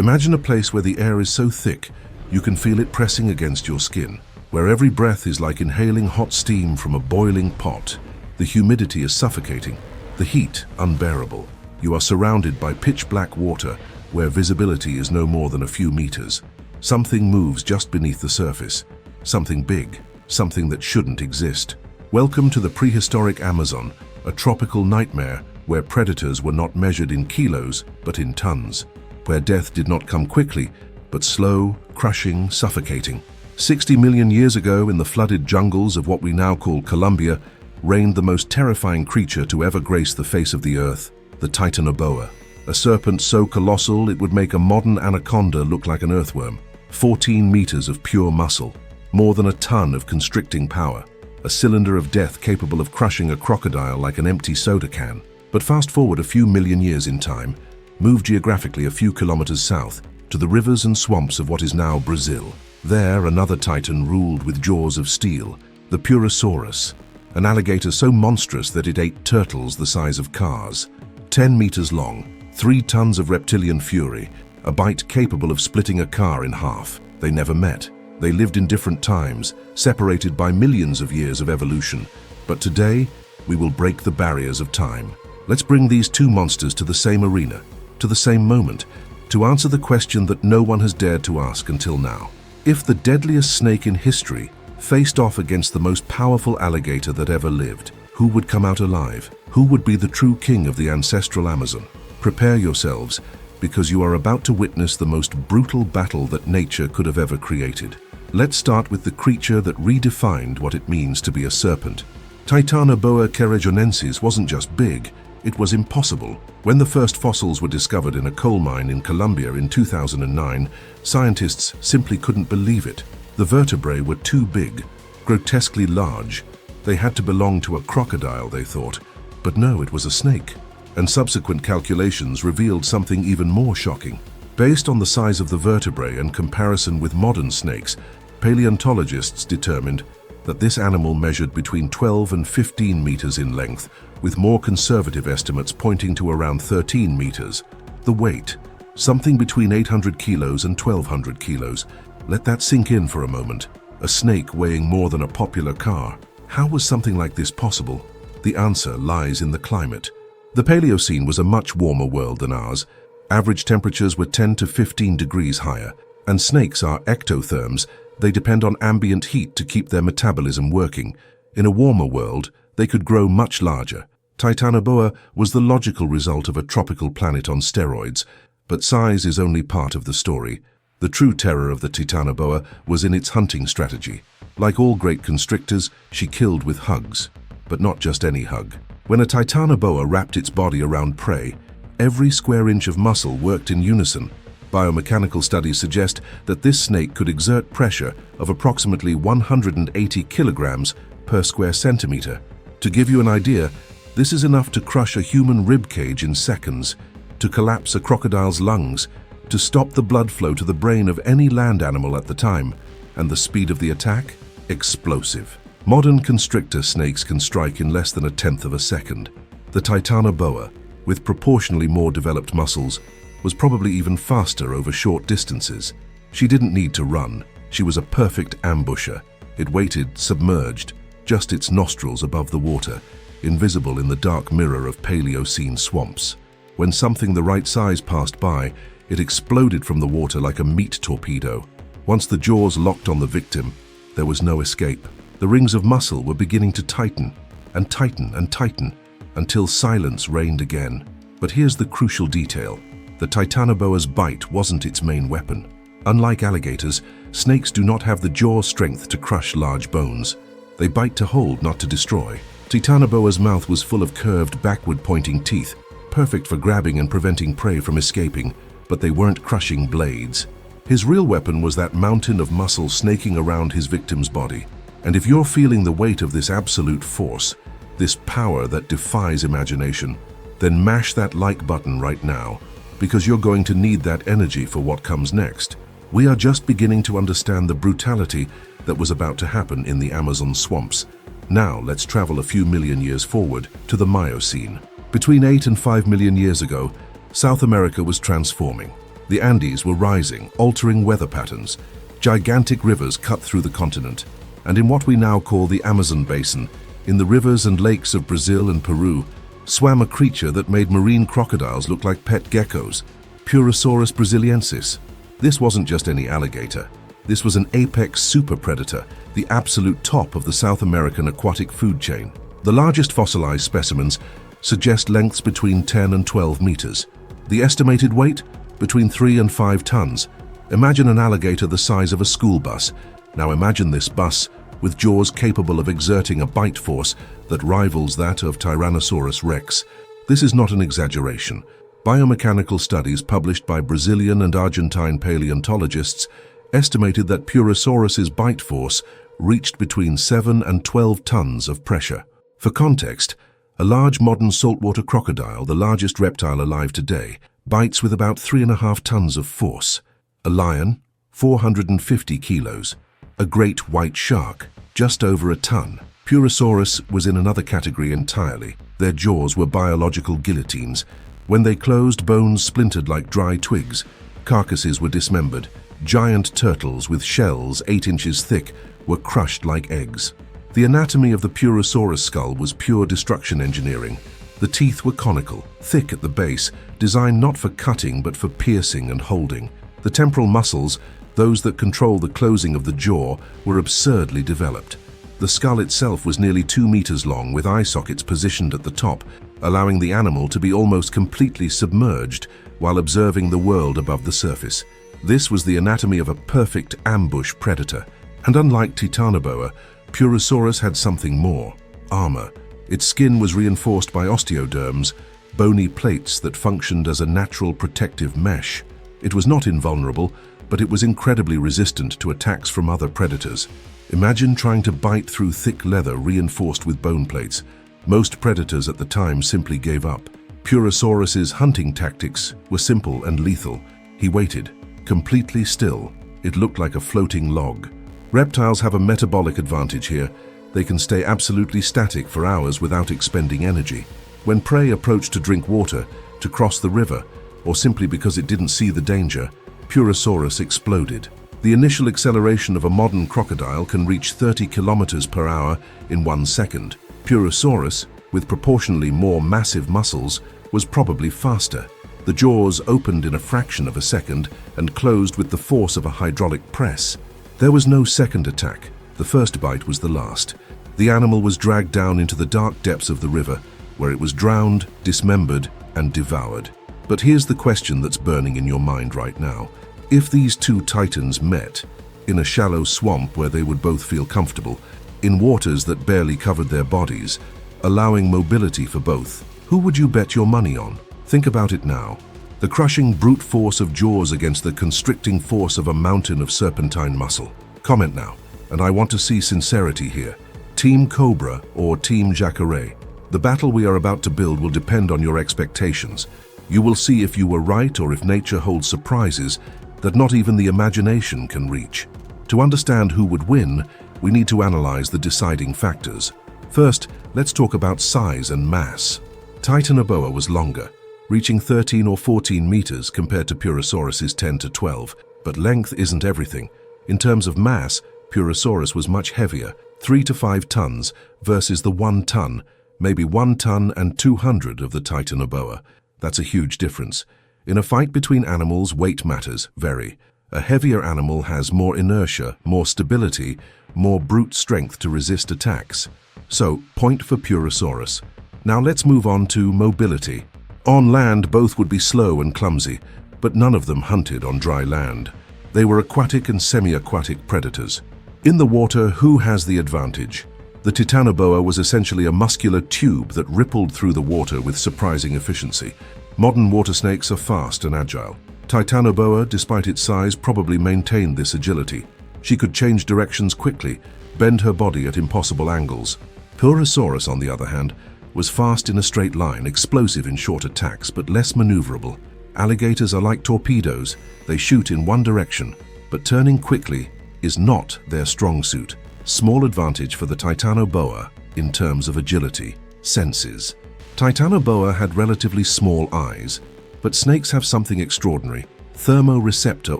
Imagine a place where the air is so thick you can feel it pressing against your skin, where every breath is like inhaling hot steam from a boiling pot. The humidity is suffocating, the heat unbearable. You are surrounded by pitch-black water where visibility is no more than a few meters. Something moves just beneath the surface. Something big, something that shouldn't exist. Welcome to the prehistoric Amazon, a tropical nightmare where predators were not measured in kilos but in tons, where death did not come quickly but slow, crushing, suffocating. 60 million years ago, in the flooded jungles of what we now call Colombia, reigned the most terrifying creature to ever grace the face of the earth, the Titanoboa. A serpent so colossal it would make a modern anaconda look like an earthworm. 14 meters of pure muscle, more than a ton of constricting power. A cylinder of death capable of crushing a crocodile like an empty soda can. But fast forward a few million years in time, move geographically a few kilometers south, to the rivers and swamps of what is now Brazil. There, another titan ruled with jaws of steel, the Purussaurus, an alligator so monstrous that it ate turtles the size of cars. 10 meters long, 3 tons of reptilian fury, a bite capable of splitting a car in half. They never met. They lived in different times, separated by millions of years of evolution. But today, we will break the barriers of time. Let's bring these two monsters to the same arena, to the same moment, to answer the question that no one has dared to ask until now. If the deadliest snake in history faced off against the most powerful alligator that ever lived, who would come out alive? Who would be the true king of the ancestral Amazon? Prepare yourselves, because you are about to witness the most brutal battle that nature could have ever created. Let's start with the creature that redefined what it means to be a serpent. Titanoboa kerejonensis wasn't just big, it was impossible. When the first fossils were discovered in a coal mine in Colombia in 2009, scientists simply couldn't believe it. The vertebrae were too big, grotesquely large. They had to belong to a crocodile, they thought. But no, it was a snake. And subsequent calculations revealed something even more shocking. Based on the size of the vertebrae and comparison with modern snakes, paleontologists determined that this animal measured between 12 and 15 meters in length, with more conservative estimates pointing to around 13 meters. The weight, something between 800 kilos and 1,200 kilos. Let that sink in for a moment. A snake weighing more than a popular car. How was something like this possible? The answer lies in the climate. The Paleocene was a much warmer world than ours. Average temperatures were 10 to 15 degrees higher, and snakes are ectotherms. They depend on ambient heat to keep their metabolism working. In a warmer world, they could grow much larger. Titanoboa was the logical result of a tropical planet on steroids, but size is only part of the story. The true terror of the Titanoboa was in its hunting strategy. Like all great constrictors, she killed with hugs, but not just any hug. When a Titanoboa wrapped its body around prey, every square inch of muscle worked in unison. Biomechanical studies suggest that this snake could exert pressure of approximately 180 kilograms per square centimeter. To give you an idea, this is enough to crush a human rib cage in seconds, to collapse a crocodile's lungs, to stop the blood flow to the brain of any land animal at the time. And the speed of the attack? Explosive. Modern constrictor snakes can strike in less than a tenth of a second. The Titanoboa, with proportionally more developed muscles, was probably even faster over short distances. She didn't need to run. She was a perfect ambusher. It waited, submerged, just its nostrils above the water, invisible in the dark mirror of Paleocene swamps. When something the right size passed by, it exploded from the water like a meat torpedo. Once the jaws locked on the victim, there was no escape. The rings of muscle were beginning to tighten, and tighten, and tighten, until silence reigned again. But here's the crucial detail. The Titanoboa's bite wasn't its main weapon. Unlike alligators, snakes do not have the jaw strength to crush large bones. They bite to hold, not to destroy. Titanoboa's mouth was full of curved, backward-pointing teeth, perfect for grabbing and preventing prey from escaping, but they weren't crushing blades. His real weapon was that mountain of muscle snaking around his victim's body. And if you're feeling the weight of this absolute force, this power that defies imagination, then mash that like button right now, because you're going to need that energy for what comes next. We are just beginning to understand the brutality that was about to happen in the Amazon swamps. Now let's travel a few million years forward to the Miocene. Between 8 and 5 million years ago, South America was transforming. The Andes were rising, altering weather patterns. Gigantic rivers cut through the continent, and in what we now call the Amazon basin, in the rivers and lakes of Brazil and Peru, swam a creature that made marine crocodiles look like pet geckos, Purussaurus brasiliensis. This wasn't just any alligator. This was an apex super predator, the absolute top of the South American aquatic food chain. The largest fossilized specimens suggest lengths between 10 and 12 meters. The estimated weight? Between 3 and 5 tons. Imagine an alligator the size of a school bus. Now imagine this bus with jaws capable of exerting a bite force that rivals that of Tyrannosaurus rex. This is not an exaggeration. Biomechanical studies published by Brazilian and Argentine paleontologists estimated that Purussaurus's bite force reached between 7 and 12 tons of pressure. For context, a large modern saltwater crocodile, the largest reptile alive today, bites with about 3.5 tons of force. A lion, 450 kilos. A great white shark, just over a ton. Purussaurus was in another category entirely. Their jaws were biological guillotines. When they closed, bones splintered like dry twigs. Carcasses were dismembered. Giant turtles with shells 8 inches thick were crushed like eggs. The anatomy of the Purussaurus skull was pure destruction engineering. The teeth were conical, thick at the base, designed not for cutting but for piercing and holding. The temporal muscles, those that control the closing of the jaw, were absurdly developed. The skull itself was nearly 2 meters long, with eye sockets positioned at the top, allowing the animal to be almost completely submerged while observing the world above the surface. This was the anatomy of a perfect ambush predator. And unlike Titanoboa, Purussaurus had something more: armor. Its skin was reinforced by osteoderms, bony plates that functioned as a natural protective mesh. It was not invulnerable, but it was incredibly resistant to attacks from other predators. Imagine trying to bite through thick leather reinforced with bone plates. Most predators at the time simply gave up. Purussaurus's hunting tactics were simple and lethal. He waited, completely still. It looked like a floating log. Reptiles have a metabolic advantage here. They can stay absolutely static for hours without expending energy. When prey approached to drink water, to cross the river, or simply because it didn't see the danger, Purussaurus exploded. The initial acceleration of a modern crocodile can reach 30 kilometers per hour in 1 second. Purussaurus, with proportionally more massive muscles, was probably faster. The jaws opened in a fraction of a second and closed with the force of a hydraulic press. There was no second attack. The first bite was the last. The animal was dragged down into the dark depths of the river, where it was drowned, dismembered, and devoured. But here's the question that's burning in your mind right now. If these two titans met, in a shallow swamp where they would both feel comfortable, in waters that barely covered their bodies, allowing mobility for both, who would you bet your money on? Think about it now. The crushing brute force of jaws against the constricting force of a mountain of serpentine muscle. Comment now, and I want to see sincerity here. Team Cobra or Team Jacare? The battle we are about to build will depend on your expectations. You will see if you were right or if nature holds surprises that not even the imagination can reach. To understand who would win, we need to analyze the deciding factors. First, let's talk about size and mass. Titanoboa was longer, reaching 13 or 14 meters compared to Purussaurus's 10 to 12. But length isn't everything. In terms of mass, Purussaurus was much heavier, 3 to 5 tons versus the 1 ton, maybe 1 ton and 200 of the Titanoboa. That's a huge difference. In a fight between animals, weight matters, very. A heavier animal has more inertia, more stability, more brute strength to resist attacks. So, point for Purussaurus. Now let's move on to mobility. On land, both would be slow and clumsy, but none of them hunted on dry land. They were aquatic and semi-aquatic predators. In the water, who has the advantage? The Titanoboa was essentially a muscular tube that rippled through the water with surprising efficiency. Modern water snakes are fast and agile. Titanoboa, despite its size, probably maintained this agility. She could change directions quickly, bend her body at impossible angles. Purussaurus, on the other hand, was fast in a straight line, explosive in short attacks, but less maneuverable. Alligators are like torpedoes. They shoot in one direction, but turning quickly is not their strong suit. Small advantage for the Titanoboa in terms of agility. Senses. Titanoboa had relatively small eyes, but snakes have something extraordinary. thermoreceptor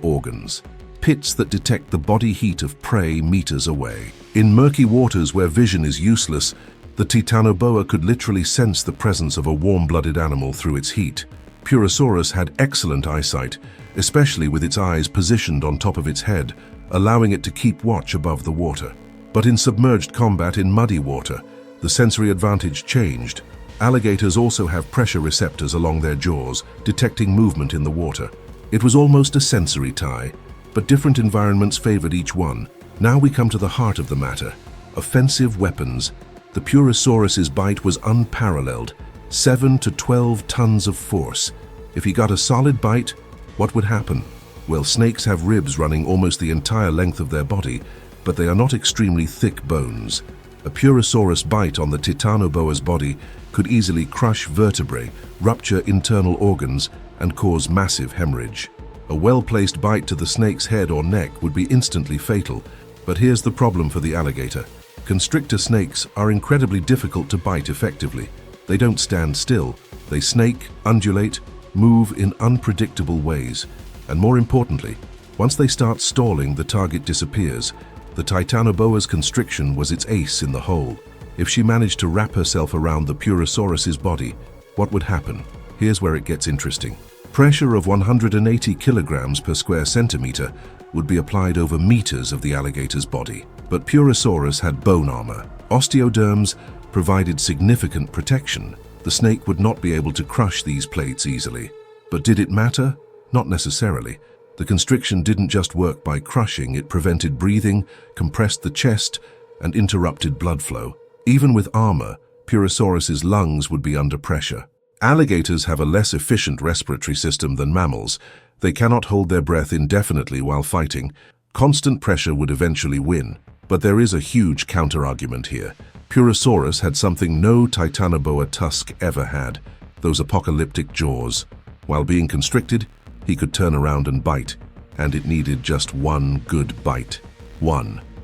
organs, pits that detect the body heat of prey meters away. In murky waters where vision is useless, the Titanoboa could literally sense the presence of a warm-blooded animal through its heat. Purussaurus had excellent eyesight, especially with its eyes positioned on top of its head, allowing it to keep watch above the water. But in submerged combat in muddy water, the sensory advantage changed. Alligators also have pressure receptors along their jaws, detecting movement in the water. It was almost a sensory tie, but different environments favored each one. Now we come to the heart of the matter: offensive weapons. The Purussaurus's bite was unparalleled, 7 to 12 tons of force. If he got a solid bite, what would happen? Well, snakes have ribs running almost the entire length of their body, but they are not extremely thick bones. A Purussaurus bite on the Titanoboa's body could easily crush vertebrae, rupture internal organs, and cause massive hemorrhage. A well-placed bite to the snake's head or neck would be instantly fatal, but here's the problem for the alligator. Constrictor snakes are incredibly difficult to bite effectively. They don't stand still. They snake, undulate, move in unpredictable ways. And more importantly, once they start stalling, the target disappears. The Titanoboa's constriction was its ace in the hole. If she managed to wrap herself around the Purussaurus's body, what would happen? Here's where it gets interesting. Pressure of 180 kilograms per square centimeter would be applied over meters of the alligator's body. But Purussaurus had bone armor. Osteoderms provided significant protection. The snake would not be able to crush these plates easily. But did it matter? Not necessarily. The constriction didn't just work by crushing, it prevented breathing, compressed the chest, and interrupted blood flow. Even with armor, Purussaurus's lungs would be under pressure. Alligators have a less efficient respiratory system than mammals. They cannot hold their breath indefinitely while fighting. Constant pressure would eventually win. But there is a huge counter-argument here. Purussaurus had something no Titanoboa tusk ever had: those apocalyptic jaws. While being constricted, he could turn around and bite, and it needed just one good bite.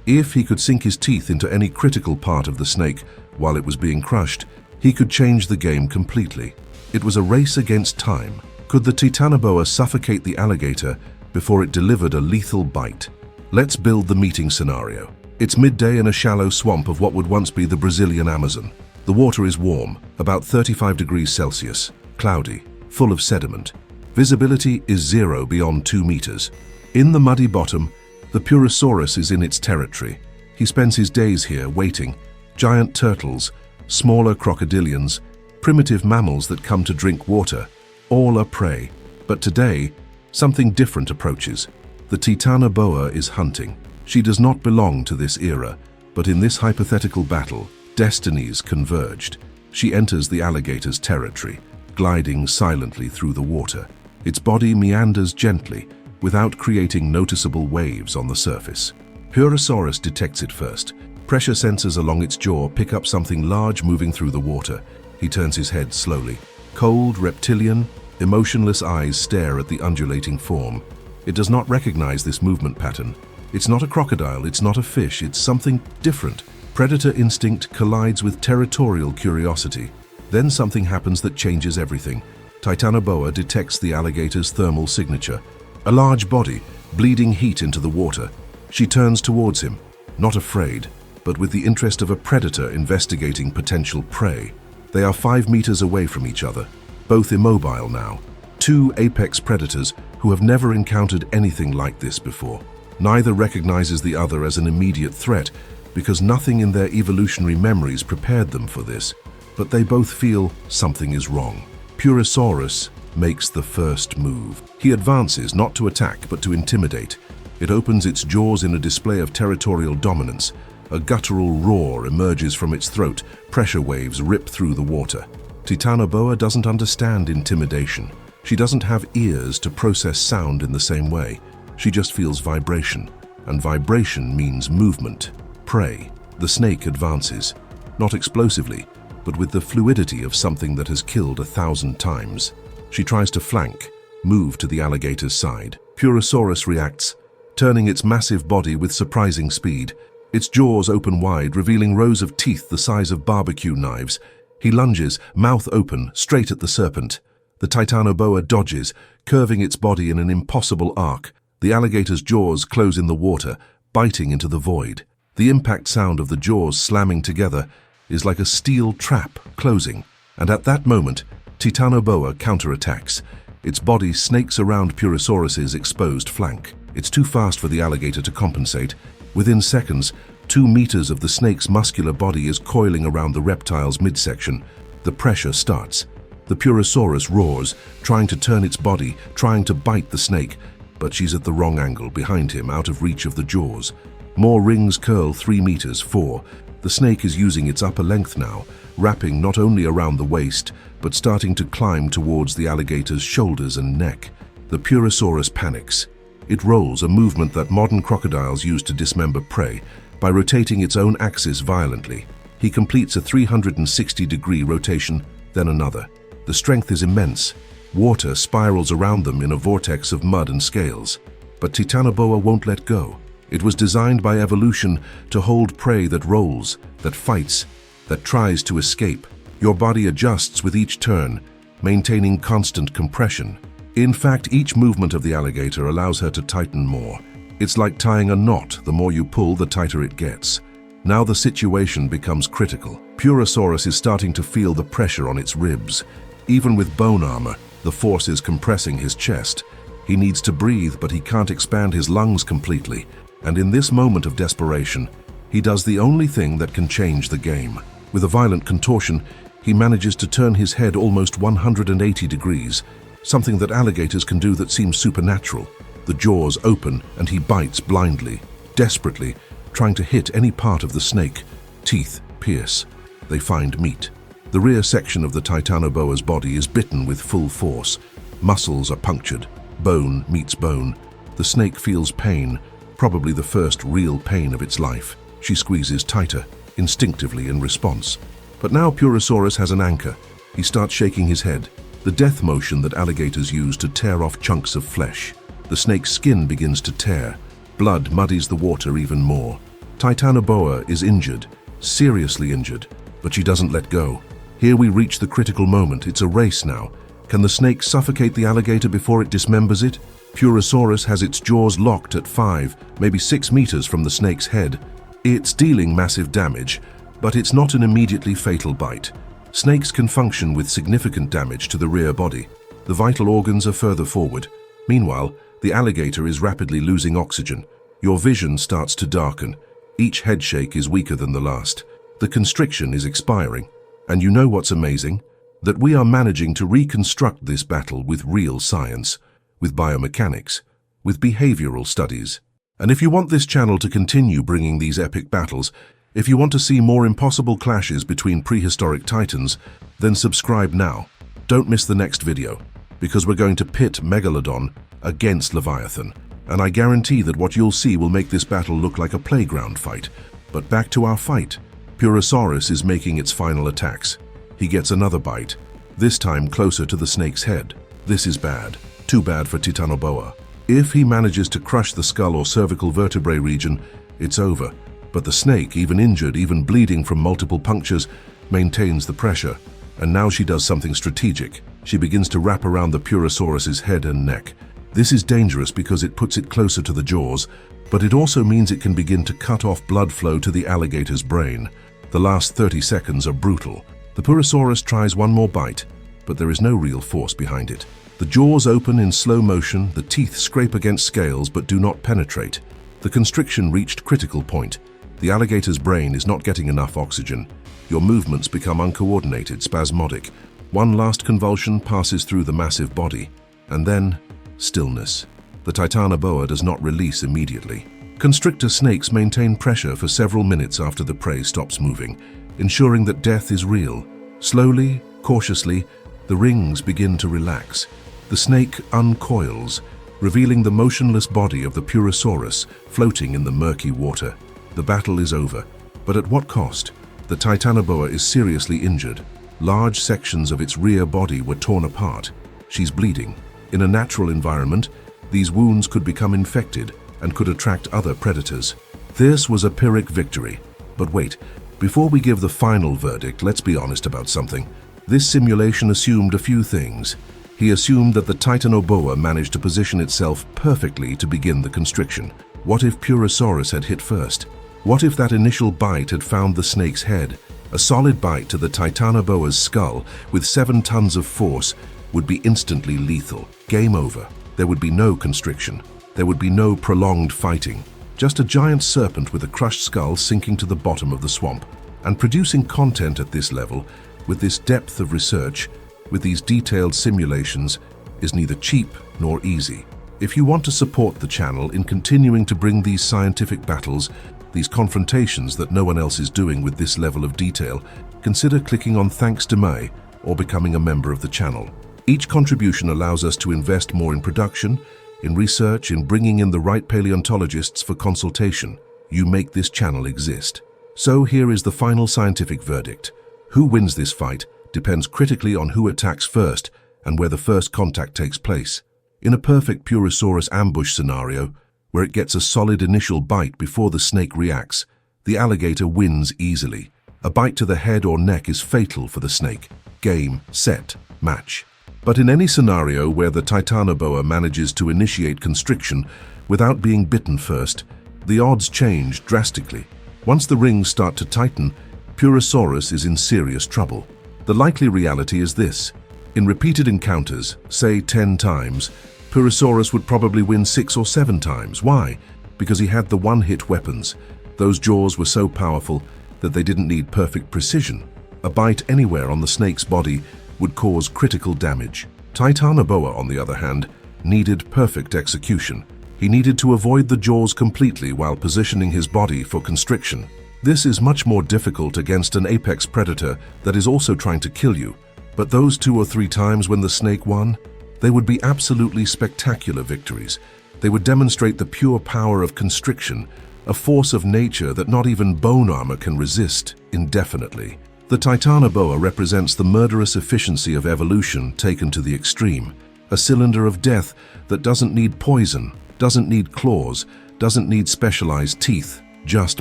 If he could sink his teeth into any critical part of the snake while it was being crushed, he could change the game completely. It was a race against time. Could the Titanoboa suffocate the alligator before it delivered a lethal bite? Let's build the meeting scenario. It's midday in a shallow swamp of what would once be the Brazilian Amazon. The water is warm, about 35 degrees Celsius, cloudy, full of sediment. Visibility is 0 beyond 2 meters. In the muddy bottom, the Purussaurus is in its territory. He spends his days here waiting. Giant turtles, smaller crocodilians, primitive mammals that come to drink water, all are prey. But today, something different approaches. The Titanoboa is hunting. She does not belong to this era, but in this hypothetical battle, destinies converged. She enters the alligator's territory, gliding silently through the water. Its body meanders gently, without creating noticeable waves on the surface. Purussaurus detects it first. Pressure sensors along its jaw pick up something large moving through the water. He turns his head slowly. Cold, reptilian, emotionless eyes stare at the undulating form. It does not recognize this movement pattern. It's not a crocodile, it's not a fish, it's something different. Predator instinct collides with territorial curiosity. Then something happens that changes everything. Titanoboa detects the alligator's thermal signature. A large body, bleeding heat into the water. She turns towards him, not afraid, but with the interest of a predator investigating potential prey. They are 5 meters away from each other, both immobile now. 2 apex predators who have never encountered anything like this before. Neither recognizes the other as an immediate threat because nothing in their evolutionary memories prepared them for this. But they both feel something is wrong. Purussaurus makes the first move. He advances not to attack but to intimidate. It opens its jaws in a display of territorial dominance. A guttural roar emerges from its throat. Pressure waves rip through the water. Titanoboa doesn't understand intimidation. She doesn't have ears to process sound in the same way. She just feels vibration, and vibration means movement, prey. The snake advances, not explosively, but with the fluidity of something that has killed 1,000 times. She tries to flank, move to the alligator's side. Purussaurus reacts, turning its massive body with surprising speed. Its jaws open wide, revealing rows of teeth the size of barbecue knives. He lunges, mouth open, straight at the serpent. The Titanoboa dodges, curving its body in an impossible arc. The alligator's jaws close in the water, biting into the void. The impact sound of the jaws slamming together is like a steel trap closing, and at that moment, Titanoboa counterattacks. Its body snakes around Purussaurus's exposed flank. It's too fast for the alligator to compensate. Within seconds, 2 meters of the snake's muscular body is coiling around the reptile's midsection. The pressure starts. The Purussaurus roars, trying to turn its body, trying to bite the snake, but she's at the wrong angle, behind him, out of reach of the jaws. More rings curl 3 meters, 4. The snake is using its upper length now, wrapping not only around the waist, but starting to climb towards the alligator's shoulders and neck. The Purussaurus panics. It rolls, a movement that modern crocodiles use to dismember prey, by rotating its own axis violently. He completes a 360-degree rotation, then another. The strength is immense. Water spirals around them in a vortex of mud and scales. But Titanoboa won't let go. It was designed by evolution to hold prey that rolls, that fights, that tries to escape. Your body adjusts with each turn, maintaining constant compression. In fact, each movement of the alligator allows her to tighten more. It's like tying a knot. The more you pull, the tighter it gets. Now the situation becomes critical. Purussaurus is starting to feel the pressure on its ribs. Even with bone armor, the force is compressing his chest. He needs to breathe, but he can't expand his lungs completely. And in this moment of desperation, he does the only thing that can change the game. With a violent contortion, he manages to turn his head almost 180 degrees, something that alligators can do that seems supernatural. The jaws open and he bites blindly, desperately, trying to hit any part of the snake. Teeth pierce. They find meat. The rear section of the Titanoboa's body is bitten with full force. Muscles are punctured. Bone meets bone. The snake feels pain, probably the first real pain of its life. She squeezes tighter, instinctively in response. But now Purussaurus has an anchor. He starts shaking his head, the death motion that alligators use to tear off chunks of flesh. The snake's skin begins to tear. Blood muddies the water even more. Titanoboa is injured, seriously injured, but she doesn't let go. Here we reach the critical moment. It's a race now. Can the snake suffocate the alligator before it dismembers it? Purussaurus has its jaws locked at 5, maybe 6 meters from the snake's head. It's dealing massive damage, but it's not an immediately fatal bite. Snakes can function with significant damage to the rear body. The vital organs are further forward. Meanwhile, the alligator is rapidly losing oxygen. Your vision starts to darken. Each headshake is weaker than the last. The constriction is expiring. And you know what's amazing? That we are managing to reconstruct this battle with real science, with biomechanics, with behavioral studies. And if you want this channel to continue bringing these epic battles, if you want to see more impossible clashes between prehistoric titans, then subscribe now. Don't miss the next video, because we're going to pit Megalodon against Leviathan. And I guarantee that what you'll see will make this battle look like a playground fight. But back to our fight. Purussaurus is making its final attacks. He gets another bite, this time closer to the snake's head. This is bad. Too bad for Titanoboa. If he manages to crush the skull or cervical vertebrae region, it's over. But the snake, even injured, even bleeding from multiple punctures, maintains the pressure. And now she does something strategic. She begins to wrap around the Purussaurus's head and neck. This is dangerous because it puts it closer to the jaws, but it also means it can begin to cut off blood flow to the alligator's brain. The last 30 seconds are brutal. The Purussaurus tries one more bite, but there is no real force behind it. The jaws open in slow motion, the teeth scrape against scales but do not penetrate. The constriction reached critical point. The alligator's brain is not getting enough oxygen. Your movements become uncoordinated, spasmodic. One last convulsion passes through the massive body, and then stillness. The Titanoboa does not release immediately. Constrictor snakes maintain pressure for several minutes after the prey stops moving, ensuring that death is real. Slowly, cautiously, the rings begin to relax. The snake uncoils, revealing the motionless body of the Purussaurus floating in the murky water. The battle is over, but at what cost? The Titanoboa is seriously injured. Large sections of its rear body were torn apart. She's bleeding. In a natural environment, these wounds could become infected and could attract other predators. This was a Pyrrhic victory. But wait, before we give the final verdict, let's be honest about something. This simulation assumed a few things. He assumed that the Titanoboa managed to position itself perfectly to begin the constriction. What if Purussaurus had hit first? What if that initial bite had found the snake's head? A solid bite to the Titanoboa's skull with 7 tons of force would be instantly lethal. Game over. There would be no constriction. There would be no prolonged fighting. Just a giant serpent with a crushed skull sinking to the bottom of the swamp. And producing content at this level, with this depth of research, with these detailed simulations, is neither cheap nor easy. If you want to support the channel in continuing to bring these scientific battles, these confrontations that no one else is doing with this level of detail, consider clicking on Thanks to May or becoming a member of the channel. Each contribution allows us to invest more in production, in research, in bringing in the right paleontologists for consultation. You make this channel exist. So here is the final scientific verdict. Who wins this fight depends critically on who attacks first and where the first contact takes place. In a perfect Purussaurus ambush scenario, where it gets a solid initial bite before the snake reacts, the alligator wins easily. A bite to the head or neck is fatal for the snake. Game, set, match. But in any scenario where the Titanoboa manages to initiate constriction without being bitten first, the odds change drastically. Once the rings start to tighten, Purussaurus is in serious trouble. The likely reality is this. In repeated encounters, say 10 times, Purussaurus would probably win 6 or 7 times. Why? Because he had the one-hit weapons. Those jaws were so powerful that they didn't need perfect precision. A bite anywhere on the snake's body would cause critical damage. Titanoboa, on the other hand, needed perfect execution. He needed to avoid the jaws completely while positioning his body for constriction. This is much more difficult against an apex predator that is also trying to kill you. But those 2 or 3 times when the snake won, they would be absolutely spectacular victories. They would demonstrate the pure power of constriction, a force of nature that not even bone armor can resist indefinitely. The Titanoboa represents the murderous efficiency of evolution taken to the extreme. A cylinder of death that doesn't need poison, doesn't need claws, doesn't need specialized teeth, just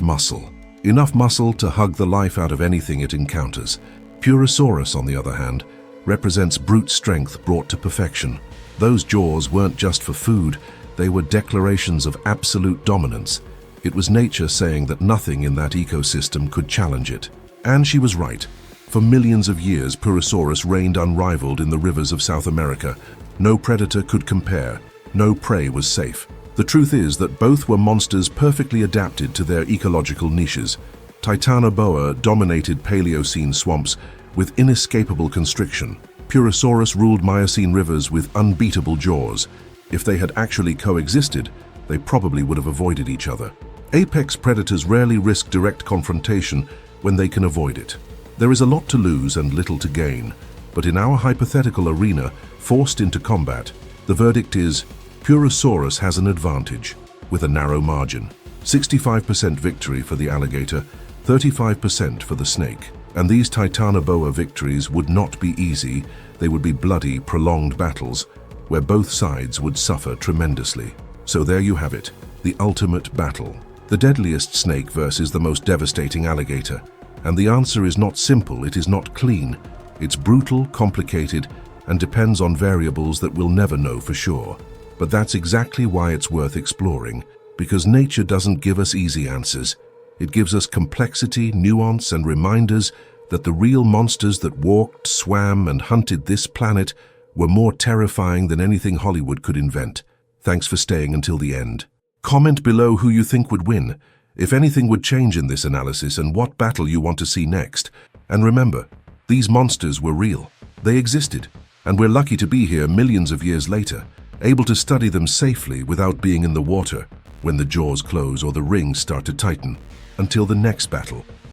muscle. Enough muscle to hug the life out of anything it encounters. Purussaurus, on the other hand, represents brute strength brought to perfection. Those jaws weren't just for food, they were declarations of absolute dominance. It was nature saying that nothing in that ecosystem could challenge it. And she was right. For millions of years, Purussaurus reigned unrivaled in the rivers of South America. No predator could compare. No prey was safe. The truth is that both were monsters perfectly adapted to their ecological niches. Titanoboa dominated Paleocene swamps with inescapable constriction. Purussaurus ruled Miocene rivers with unbeatable jaws. If they had actually coexisted, they probably would have avoided each other. Apex predators rarely risk direct confrontation when they can avoid it. There is a lot to lose and little to gain, but in our hypothetical arena, forced into combat, the verdict is Purussaurus has an advantage, with a narrow margin. 65% victory for the alligator, 35% for the snake. And these Titanoboa victories would not be easy, they would be bloody, prolonged battles, where both sides would suffer tremendously. So there you have it, the ultimate battle. The deadliest snake versus the most devastating alligator. And the answer is not simple, it is not clean. It's brutal, complicated, and depends on variables that we'll never know for sure. But that's exactly why it's worth exploring, because nature doesn't give us easy answers. It gives us complexity, nuance, and reminders that the real monsters that walked, swam, and hunted this planet were more terrifying than anything Hollywood could invent. Thanks for staying until the end. Comment below who you think would win, if anything would change in this analysis, and what battle you want to see next. And remember, these monsters were real. They existed, and we're lucky to be here millions of years later, able to study them safely without being in the water when the jaws close or the rings start to tighten. Until the next battle.